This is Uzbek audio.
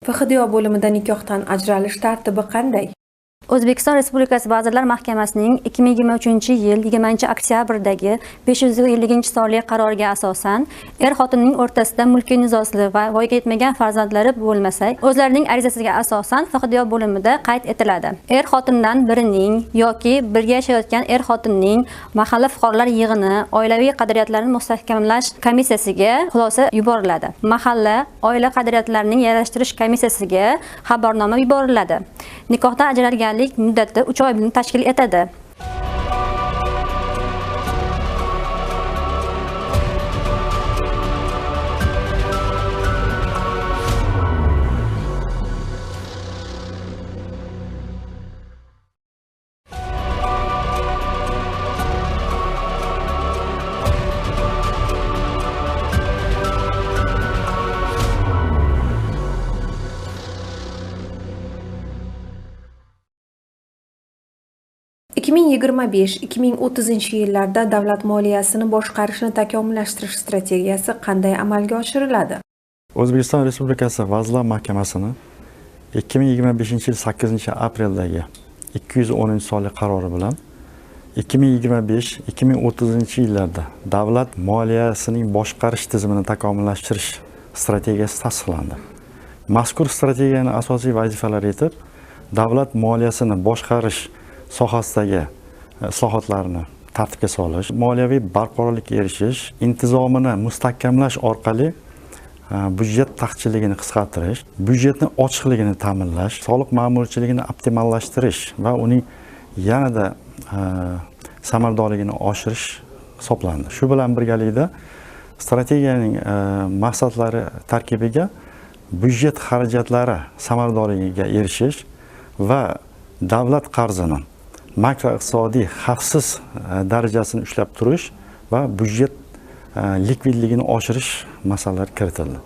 FHDO bo'limida nikohdan ajralish tartibi qanday? O'zbekiston Respublikasi Vazirlar Mahkamasining 2023-yil 20-oktyabrdagi 550-sonli qaroriga asosan xotinning o'rtasida mulkiy nizosli va voyaga yetmagan farzandlari bo'lmasa, o'zlarining arizasiga asosan FHDO bo'limida qayd etiladi. Xotindan birining yoki birga yashayotgan xotinning mahalla fuqarolar yig'ini oilaviy qadriyatlarni mustahkamlash komissiyasiga xulosa yuboriladi. Mahalla oila qadriyatlarining yarashtirish komissiyasiga xabarnoma yuboriladi. Nikohdan ajralgan muddati 3 oyni tashkil etadi. (2025-2030) yillarda davlat moliyasini boshqarishni takomillashtirish strategiyasi qanday amalga oshiriladi? O'zbekiston Respublikasi Vazirlar Mahkamasining 2025-yil 8-apreldagi 210-sonli qarori bilan 2025-2030-yillarda davlat moliyasining boshqarish tizimini takomillashtirish strategiyasi tasdiqlandi. Mazkur strategiyaning asosiy vazifalari etib davlat moliyasini boshqarish sohasidagi islohotlarni tartibga solish, moliyaviy barqarorlikka erishish, intizomini mustahkamlash orqali byudjet taqchilligini qisqartirish, byudjetning ochiqligini ta'minlash, soliq ma'murchiligini optimallashtirish va uning yanada samaradorligini oshirish hisoblandi. Shu bilan birgalikda strategiyaning maqsadlari tarkibiga byudjet xarajatlari samaradorligiga erishish va davlat qarzini makroiqtisodiy xavfsiz darajasini ushlab turish va byudjet likvidligini oshirish masalalari kiritildi.